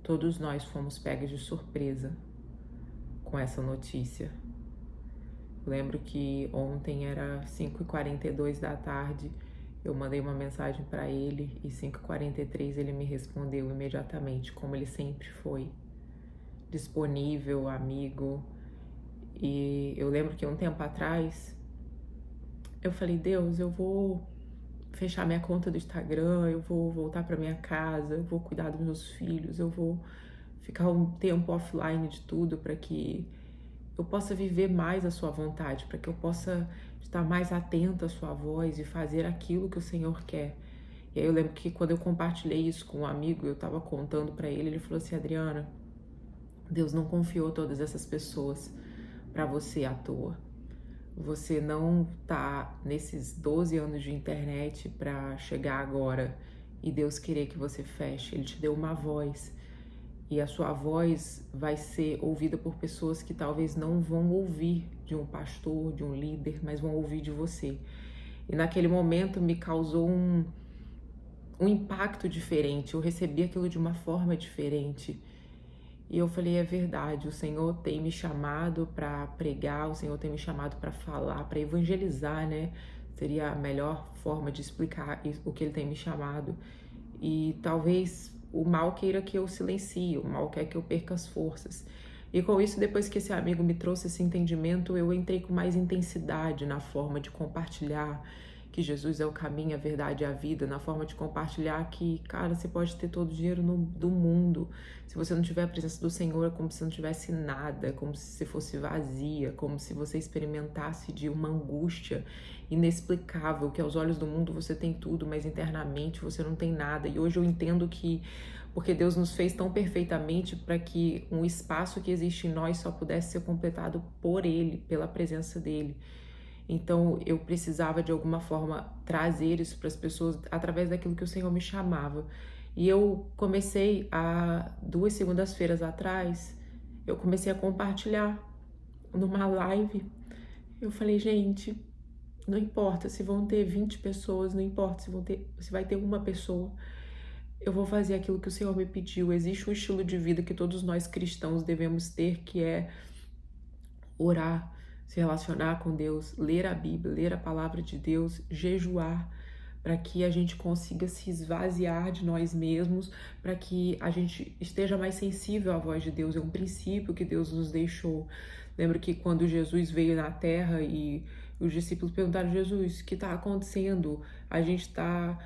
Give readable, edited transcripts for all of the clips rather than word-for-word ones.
todos nós fomos pegos de surpresa com essa notícia. Lembro que ontem era 5h42 da tarde, eu mandei uma mensagem para ele e 5h43 ele me respondeu imediatamente, como ele sempre foi, disponível, amigo. E eu lembro que um tempo atrás eu falei, Deus, eu vou fechar minha conta do Instagram, eu vou voltar para minha casa, eu vou cuidar dos meus filhos, eu vou ficar um tempo offline de tudo para que eu possa viver mais a sua vontade, para que eu possa estar mais atenta à sua voz e fazer aquilo que o Senhor quer. E aí eu lembro que quando eu compartilhei isso com um amigo, eu estava contando para ele, ele falou assim, Adriana, Deus não confiou todas essas pessoas para você à toa. Você não tá nesses 12 anos de internet para chegar agora e Deus querer que você feche. Ele te deu uma voz e a sua voz vai ser ouvida por pessoas que talvez não vão ouvir de um pastor, de um líder, mas vão ouvir de você. E naquele momento me causou um impacto diferente, eu recebi aquilo de uma forma diferente. E eu falei, é verdade, o Senhor tem me chamado para pregar, o Senhor tem me chamado para falar, para evangelizar, né? Seria a melhor forma de explicar o que Ele tem me chamado. E talvez o mal queira que eu silencie, o mal quer que eu perca as forças. E com isso, depois que esse amigo me trouxe esse entendimento, eu entrei com mais intensidade na forma de compartilhar que Jesus é o caminho, a verdade e a vida, na forma de compartilhar que, cara, você pode ter todo o dinheiro do mundo. Se você não tiver a presença do Senhor, é como se não tivesse nada, como se você fosse vazia, como se você experimentasse de uma angústia inexplicável, que aos olhos do mundo você tem tudo, mas internamente você não tem nada. E hoje eu entendo que, porque Deus nos fez tão perfeitamente para que um espaço que existe em nós só pudesse ser completado por Ele, pela presença dEle. Então eu precisava de alguma forma trazer isso para as pessoas através daquilo que o Senhor me chamava. E eu comecei 2 segundas-feiras atrás, eu comecei a compartilhar numa live. Eu falei, gente, não importa se vão ter 20 pessoas, não importa se vai ter uma pessoa, eu vou fazer aquilo que o Senhor me pediu. Existe um estilo de vida que todos nós cristãos devemos ter, que é orar, se relacionar com Deus, ler a Bíblia, ler a palavra de Deus, jejuar, para que a gente consiga se esvaziar de nós mesmos, para que a gente esteja mais sensível à voz de Deus. É um princípio que Deus nos deixou. Lembro que quando Jesus veio na Terra e os discípulos perguntaram, Jesus, o que está acontecendo? A gente está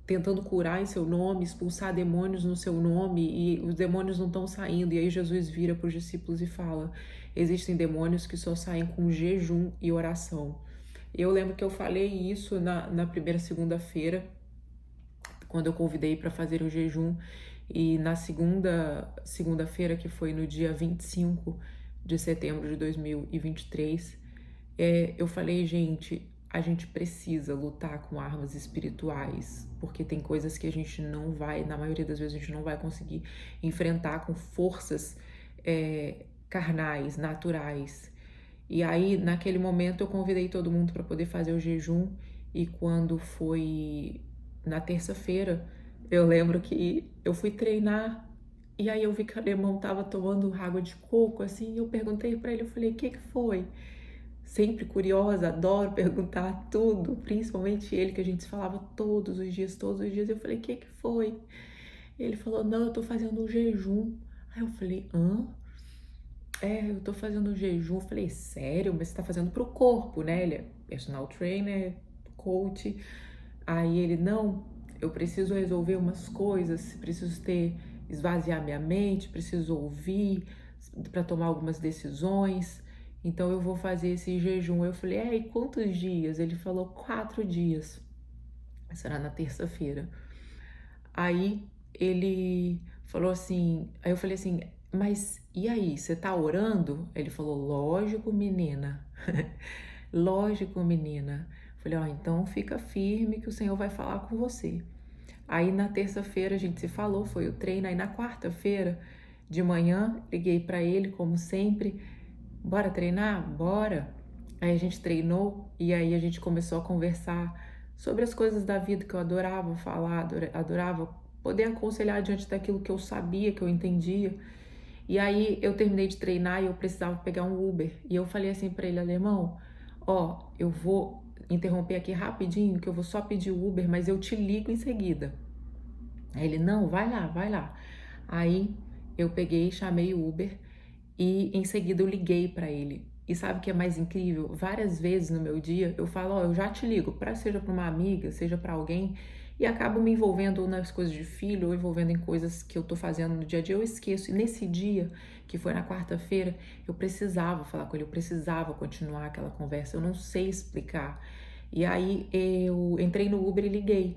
tentando curar em seu nome, expulsar demônios no seu nome e os demônios não estão saindo. E aí Jesus vira para os discípulos e fala, existem demônios que só saem com jejum e oração. Eu lembro que eu falei isso na primeira segunda-feira, quando eu convidei para fazer o jejum, e na segunda-feira, que foi no dia 25 de setembro de 2023, eu falei, gente, a gente precisa lutar com armas espirituais, porque tem coisas que a gente não vai, na maioria das vezes a gente não vai conseguir enfrentar com forças carnais, naturais. E aí, naquele momento, eu convidei todo mundo para poder fazer o jejum, e quando foi na terça-feira, eu lembro que eu fui treinar, e aí eu vi que o alemão tava tomando água de coco, assim, e eu perguntei para ele, eu falei, o que foi? Sempre curiosa, adoro perguntar tudo, principalmente ele, que a gente se falava todos os dias, eu falei, o que foi? Ele falou, não, eu tô fazendo um jejum. Aí eu falei, hã? Eu tô fazendo um jejum. Eu falei, sério? Mas você tá fazendo pro corpo, né? Ele é personal trainer, coach. Aí ele, não, eu preciso resolver umas coisas, preciso esvaziar minha mente, preciso ouvir para tomar algumas decisões. Então eu vou fazer esse jejum. Eu falei, e quantos dias? Ele falou 4 dias. Será na terça-feira. Aí ele falou assim, aí eu falei assim, mas e aí, você tá orando? Ele falou, lógico, menina. Lógico, menina. Eu falei, então fica firme que o Senhor vai falar com você. Aí na terça-feira a gente se falou, foi o treino. Aí na quarta-feira de manhã, liguei para ele, como sempre, bora treinar? Bora. Aí a gente treinou e aí a gente começou a conversar sobre as coisas da vida que eu adorava falar, adorava poder aconselhar diante daquilo que eu sabia, que eu entendia. E aí eu terminei de treinar e eu precisava pegar um Uber. E eu falei assim para ele, alemão, ó, eu vou interromper aqui rapidinho, que eu vou só pedir o Uber, mas eu te ligo em seguida. Aí ele, não, vai lá, vai lá. Aí eu peguei, chamei o Uber e em seguida eu liguei para ele. E sabe o que é mais incrível? Várias vezes no meu dia eu falo, ó, eu já te ligo, seja para uma amiga, seja para alguém, e acabo me envolvendo ou nas coisas de filho, ou envolvendo em coisas que eu tô fazendo no dia a dia, eu esqueço. E nesse dia, que foi na quarta-feira, eu precisava falar com ele, eu precisava continuar aquela conversa, eu não sei explicar. E aí eu entrei no Uber e liguei.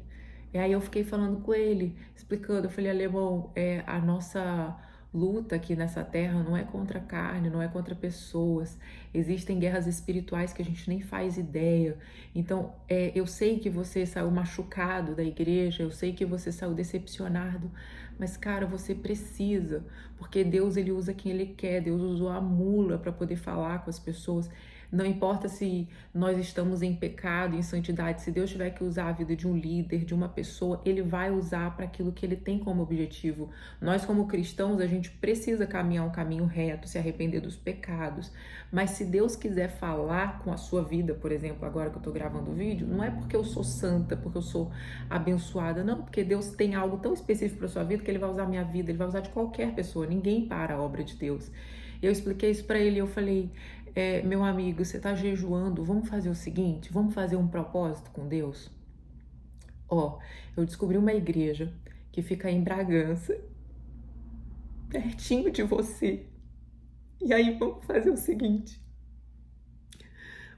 E aí eu fiquei falando com ele, explicando, eu falei, alemão, a nossa luta aqui nessa terra não é contra a carne, não é contra pessoas. Existem guerras espirituais que a gente nem faz ideia. Então, eu sei que você saiu machucado da igreja, eu sei que você saiu decepcionado, mas, cara, você precisa, porque Deus, ele usa quem ele quer. Deus usou a mula para poder falar com as pessoas. Não importa se nós estamos em pecado, em santidade, se Deus tiver que usar a vida de um líder, de uma pessoa, ele vai usar para aquilo que ele tem como objetivo. Nós, como cristãos, a gente precisa caminhar um caminho reto, se arrepender dos pecados. Mas se Deus quiser falar com a sua vida, por exemplo, agora que eu estou gravando o vídeo, não é porque eu sou santa, porque eu sou abençoada, não, porque Deus tem algo tão específico para sua vida que ele vai usar a minha vida, ele vai usar de qualquer pessoa, ninguém para a obra de Deus. Eu expliquei isso para ele, eu falei, meu amigo, você está jejuando, vamos fazer o seguinte, vamos fazer um propósito com Deus? Ó, eu descobri uma igreja que fica em Bragança, pertinho de você. E aí vamos fazer o seguinte,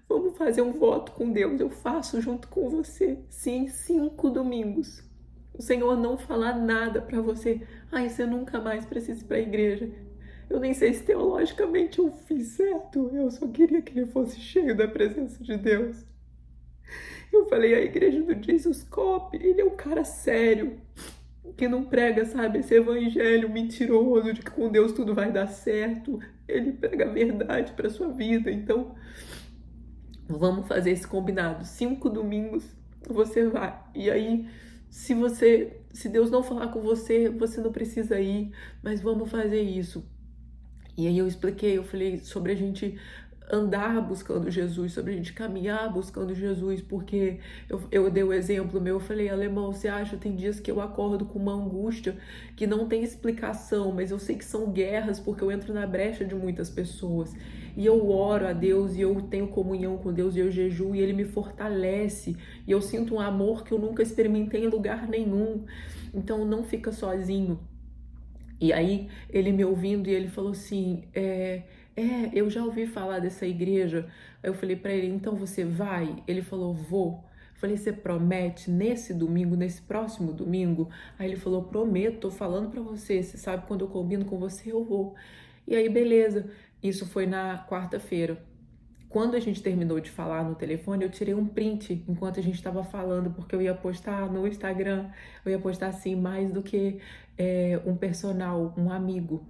vamos fazer um voto com Deus, eu faço junto com você, se em 5 domingos o Senhor não falar nada para você, você nunca mais precisa ir para a igreja. Eu nem sei se teologicamente eu fiz certo, eu só queria que ele fosse cheio da presença de Deus. Eu falei, a igreja do Jesus Cop, ele é um cara sério, que não prega, sabe, esse evangelho mentiroso de que com Deus tudo vai dar certo. Ele prega a verdade para sua vida. Então, vamos fazer esse combinado. 5 domingos você vai. E aí, se Deus não falar com você, você não precisa ir, mas vamos fazer isso. E aí eu expliquei, eu falei sobre a gente andar buscando Jesus, sobre a gente caminhar buscando Jesus, porque eu dei o exemplo meu, eu falei, alemão, você acha, tem dias que eu acordo com uma angústia que não tem explicação, mas eu sei que são guerras, porque eu entro na brecha de muitas pessoas, e eu oro a Deus, e eu tenho comunhão com Deus, e eu jejuo, e Ele me fortalece, e eu sinto um amor que eu nunca experimentei em lugar nenhum, então não fica sozinho. E aí, ele me ouvindo, e ele falou assim, eu já ouvi falar dessa igreja. Aí eu falei pra ele, então você vai? Ele falou, vou. Eu falei, você promete nesse domingo, nesse próximo domingo? Aí ele falou, prometo, tô falando pra você, você sabe quando eu combino com você, eu vou. E aí, beleza. Isso foi na quarta-feira. Quando a gente terminou de falar no telefone, eu tirei um print enquanto a gente estava falando, porque eu ia postar no Instagram, eu ia postar assim, mais do que um personal, um amigo,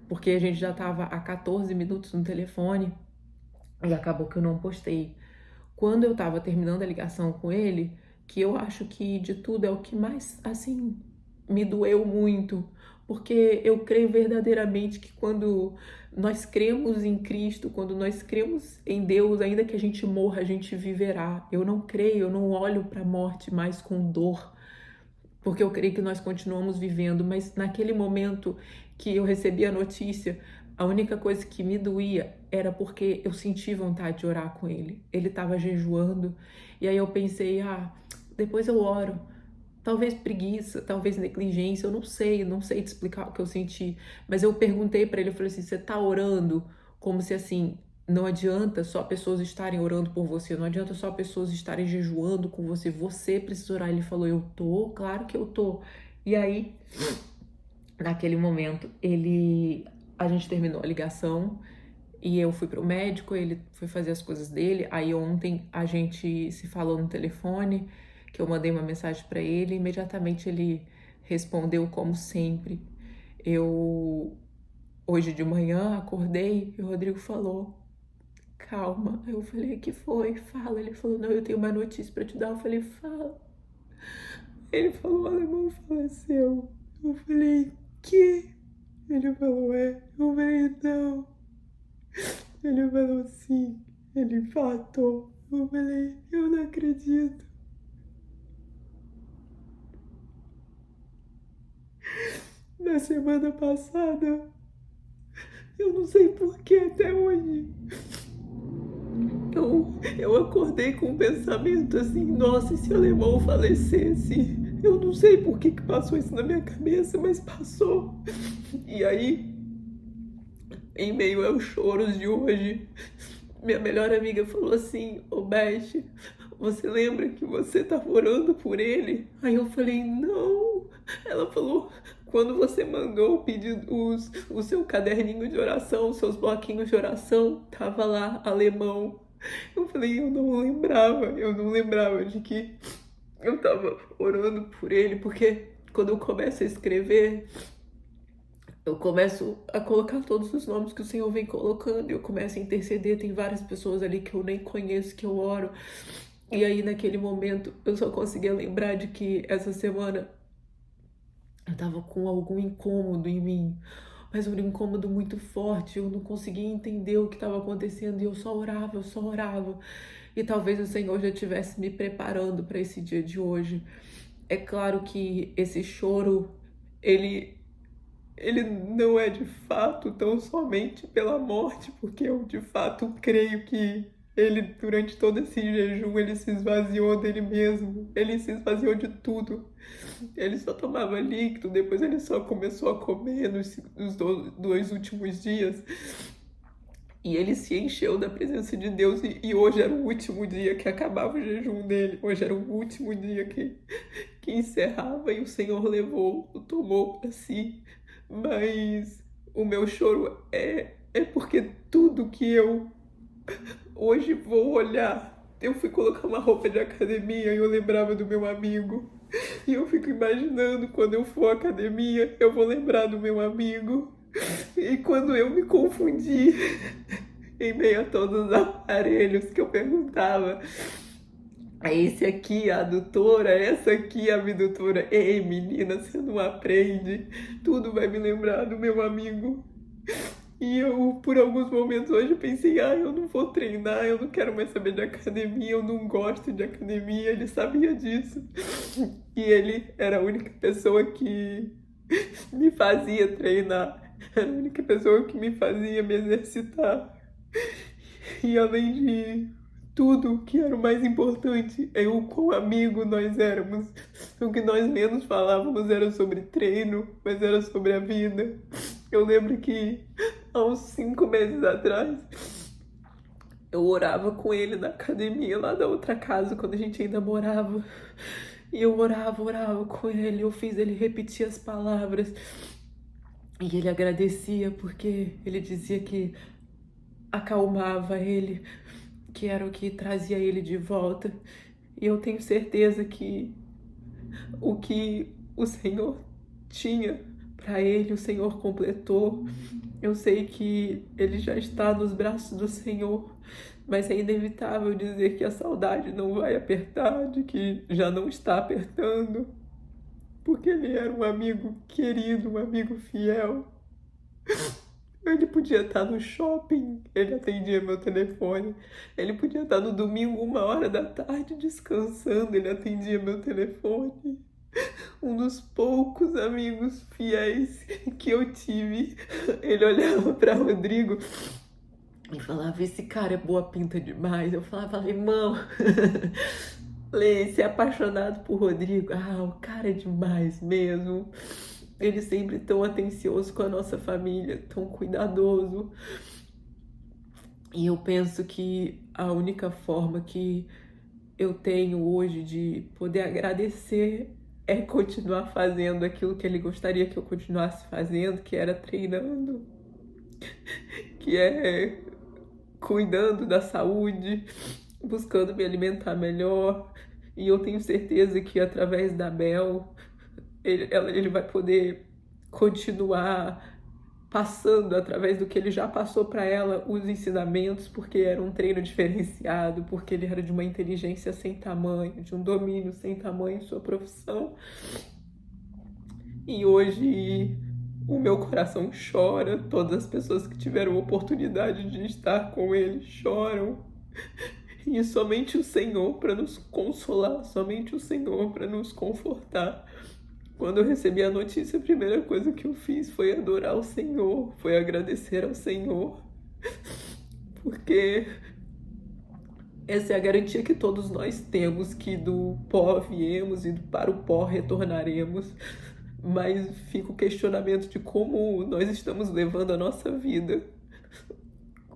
porque a gente já estava há 14 minutos no telefone e acabou que eu não postei. Quando eu estava terminando a ligação com ele, que eu acho que de tudo é o que mais, assim, me doeu muito, porque eu creio verdadeiramente que quando nós cremos em Cristo, quando nós cremos em Deus, ainda que a gente morra, a gente viverá. Eu não creio, eu não olho para a morte mais com dor, porque eu creio que nós continuamos vivendo, mas naquele momento que eu recebi a notícia, a única coisa que me doía era porque eu senti vontade de orar com ele. Ele estava jejuando, e aí eu pensei, depois eu oro. Talvez preguiça, talvez negligência, eu não sei te explicar o que eu senti, mas eu perguntei para ele, eu falei assim, você tá orando como se assim, não adianta só pessoas estarem orando por você, não adianta só pessoas estarem jejuando com você, você precisa orar. Ele falou, eu tô, claro que eu tô. E aí, naquele momento, a gente terminou a ligação e eu fui pro médico, ele foi fazer as coisas dele. Aí ontem a gente se falou no telefone, que eu mandei uma mensagem para ele, imediatamente ele respondeu como sempre. Hoje de manhã acordei e o Rodrigo falou, calma. Eu falei, que foi? Fala. Ele falou, não, eu tenho uma notícia para te dar. Eu falei, fala. Ele falou, o alemão faleceu. Eu falei, que? Ele falou, é. Eu falei, não. Ele falou, sim. Ele infartou. Eu falei, eu não acredito. Na semana passada, eu não sei por que até hoje, eu acordei com um pensamento assim, nossa, se o alemão falecesse, eu não sei por que passou isso na minha cabeça, mas passou. E aí, em meio aos choros de hoje, minha melhor amiga falou assim, ô Beth, você lembra que você estava orando por ele? Aí eu falei, não. Ela falou, quando você mandou pedir o seu caderninho de oração, os seus bloquinhos de oração, tava lá, alemão. Eu falei, eu não lembrava de que eu tava orando por ele, porque quando eu começo a escrever, eu começo a colocar todos os nomes que o Senhor vem colocando, eu começo a interceder, tem várias pessoas ali que eu nem conheço, que eu oro. E aí, naquele momento, eu só conseguia lembrar de que essa semana eu tava com algum incômodo em mim, mas um incômodo muito forte, eu não conseguia entender o que estava acontecendo e eu só orava, eu só orava. E talvez o Senhor já estivesse me preparando para esse dia de hoje. É claro que esse choro, ele não é de fato tão somente pela morte, porque eu de fato creio que ele, durante todo esse jejum, ele se esvaziou dele mesmo, ele se esvaziou de tudo. Ele só tomava líquido, depois ele só começou a comer nos dois últimos dias. E ele se encheu da presença de Deus e hoje era o último dia que acabava o jejum dele. Hoje era o último dia que encerrava e o Senhor levou, o tomou para si. Mas o meu choro é porque tudo que eu hoje vou olhar. Eu fui colocar uma roupa de academia e eu lembrava do meu amigo. E eu fico imaginando quando eu for à academia, eu vou lembrar do meu amigo. E quando eu me confundi em meio a todos os aparelhos que eu perguntava, é esse aqui a adutora, essa aqui a abdutora. Ei, menina, você não aprende. Tudo vai me lembrar do meu amigo. E eu, por alguns momentos hoje, pensei, eu não vou treinar, eu não quero mais saber de academia, eu não gosto de academia. Ele sabia disso. E ele era a única pessoa que me fazia treinar. Era a única pessoa que me fazia me exercitar. E além de tudo, que era o mais importante, eu com amigo nós éramos. O que nós menos falávamos era sobre treino, mas era sobre a vida. Eu lembro que há uns 5 meses atrás, eu orava com ele na academia lá da outra casa, quando a gente ainda morava. E eu orava com ele, eu fiz ele repetir as palavras. E ele agradecia porque ele dizia que acalmava ele, que era o que trazia ele de volta. E eu tenho certeza que o que o Senhor tinha para ele, o Senhor completou. Eu sei que ele já está nos braços do Senhor, mas é inevitável dizer que a saudade não vai apertar, de que já não está apertando, porque ele era um amigo querido, um amigo fiel. Ele podia estar no shopping, ele atendia meu telefone. Ele podia estar no domingo, 1h da tarde, descansando, ele atendia meu telefone. Um dos poucos amigos fiéis que eu tive. Ele olhava para Rodrigo e falava, esse cara é boa pinta demais. Eu falava, alemão, Lê, se é apaixonado por Rodrigo. O cara é demais mesmo. Ele sempre tão atencioso com a nossa família, tão cuidadoso. E eu penso que a única forma que eu tenho hoje de poder agradecer é continuar fazendo aquilo que ele gostaria que eu continuasse fazendo, que era treinando, que é cuidando da saúde, buscando me alimentar melhor. E eu tenho certeza que através da Bel, ele vai poder continuar passando através do que ele já passou para ela, os ensinamentos, porque era um treino diferenciado, porque ele era de uma inteligência sem tamanho, de um domínio sem tamanho em sua profissão. E hoje o meu coração chora, todas as pessoas que tiveram oportunidade de estar com ele choram. E somente o Senhor para nos consolar, somente o Senhor para nos confortar. Quando eu recebi a notícia, a primeira coisa que eu fiz foi adorar o Senhor, foi agradecer ao Senhor, porque essa é a garantia que todos nós temos, que do pó viemos e para o pó retornaremos. Mas fica o questionamento de como nós estamos levando a nossa vida.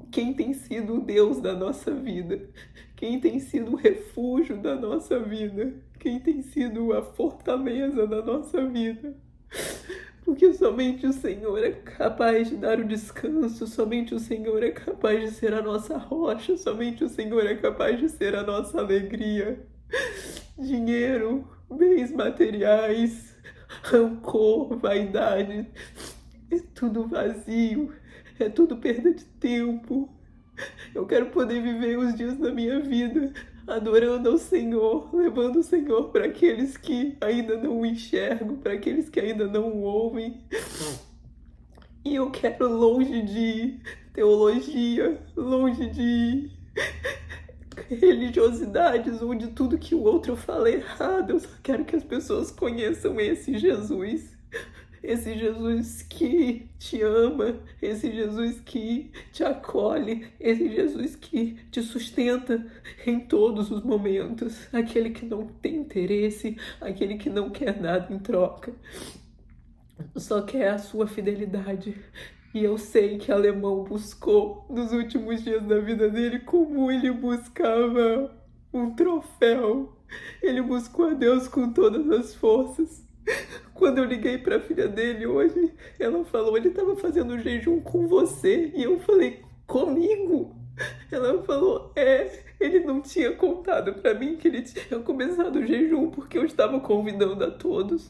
Quem tem sido o Deus da nossa vida? Quem tem sido o refúgio da nossa vida? Quem tem sido a fortaleza da nossa vida? Porque somente o Senhor é capaz de dar o descanso, somente o Senhor é capaz de ser a nossa rocha, somente o Senhor é capaz de ser a nossa alegria. Dinheiro, bens materiais, rancor, vaidade, é tudo vazio, é tudo perda de tempo. Eu quero poder viver os dias da minha vida adorando ao Senhor, levando o Senhor para aqueles que ainda não o enxergam, para aqueles que ainda não o ouvem. E eu quero, longe de teologia, longe de religiosidades ou de tudo que o outro fala errado, eu só quero que as pessoas conheçam esse Jesus que te ama, esse Jesus que te acolhe, esse Jesus que te sustenta em todos os momentos, aquele que não tem interesse, aquele que não quer nada em troca, só quer a sua fidelidade. E eu sei que Alemão buscou nos últimos dias da vida dele como ele buscava um troféu. Ele buscou a Deus com todas as forças. Quando eu liguei para a filha dele hoje, ela falou, ele estava fazendo um jejum com você. E eu falei, comigo? Ela falou, ele não tinha contado para mim que ele tinha começado o jejum porque eu estava convidando a todos.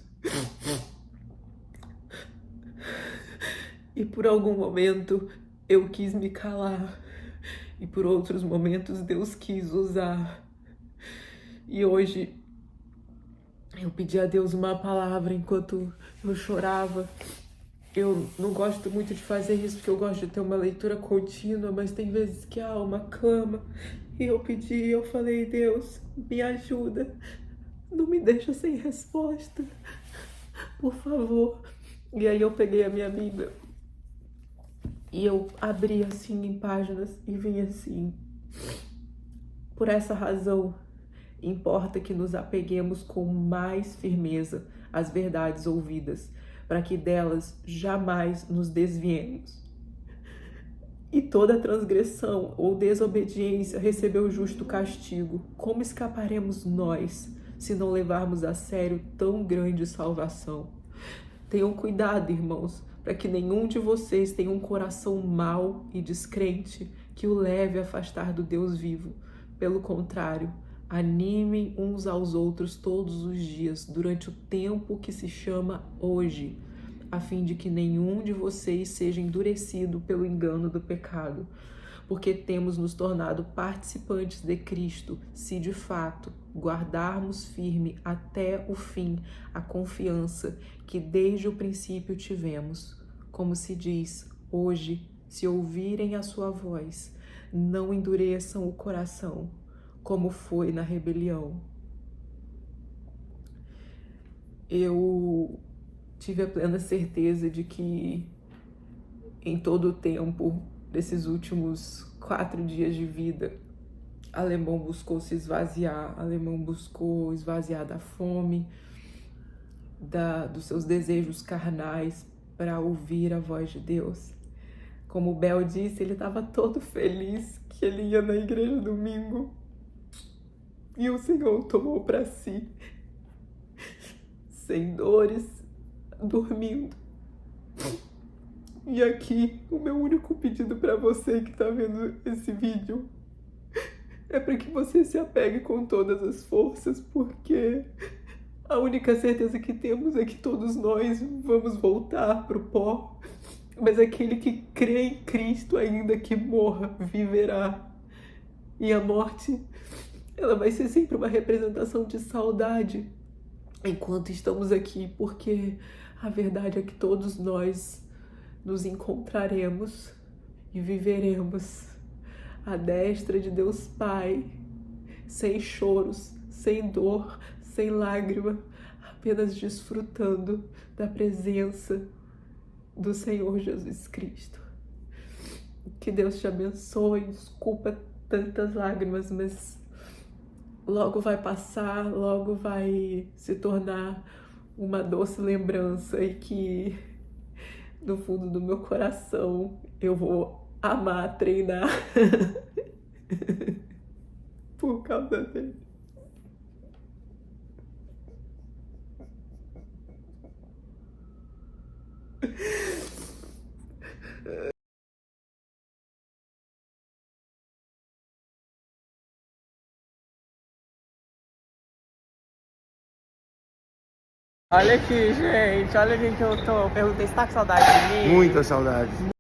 E por algum momento eu quis me calar. E por outros momentos Deus quis usar. E hoje eu pedi a Deus uma palavra enquanto eu chorava. Eu não gosto muito de fazer isso porque eu gosto de ter uma leitura contínua, mas tem vezes que a alma clama. E eu pedi, eu falei, Deus, me ajuda. Não me deixa sem resposta. Por favor. E aí eu peguei a minha Bíblia e eu abri assim em páginas e vinha assim: por essa razão, importa que nos apeguemos com mais firmeza às verdades ouvidas, para que delas jamais nos desviemos. E toda transgressão ou desobediência recebeu justo castigo. Como escaparemos nós, se não levarmos a sério tão grande salvação? Tenham cuidado, irmãos, para que nenhum de vocês tenha um coração mau e descrente que o leve a afastar do Deus vivo. Pelo contrário, animem uns aos outros todos os dias, durante o tempo que se chama hoje, a fim de que nenhum de vocês seja endurecido pelo engano do pecado. Porque temos nos tornado participantes de Cristo, se de fato guardarmos firme até o fim a confiança que desde o princípio tivemos. Como se diz, hoje, se ouvirem a sua voz, não endureçam o coração, como foi na rebelião. Eu tive a plena certeza de que em todo o tempo desses últimos 4 dias de vida, Alemão buscou se esvaziar, Alemão buscou esvaziar da fome, dos seus desejos carnais, para ouvir a voz de Deus. Como o Bel disse, ele estava todo feliz que ele ia na igreja domingo e o Senhor o tomou para si, sem dores, dormindo. E aqui, o meu único pedido para você que está vendo esse vídeo é para que você se apegue com todas as forças, porque a única certeza que temos é que todos nós vamos voltar para o pó. mas aquele que crê em Cristo, ainda que morra, viverá. E a morte, ela vai ser sempre uma representação de saudade enquanto estamos aqui, porque a verdade é que todos nós nos encontraremos e viveremos à destra de Deus Pai, sem choros, sem dor, sem lágrima, apenas desfrutando da presença do Senhor Jesus Cristo. Que Deus te abençoe, desculpa tantas lágrimas, mas logo vai passar, logo vai se tornar uma doce lembrança e que no fundo do meu coração eu vou amar treinar por causa dele. Olha aqui, gente, olha quem que eu tô. Eu perguntei se tá com saudade de mim. Muita saudade.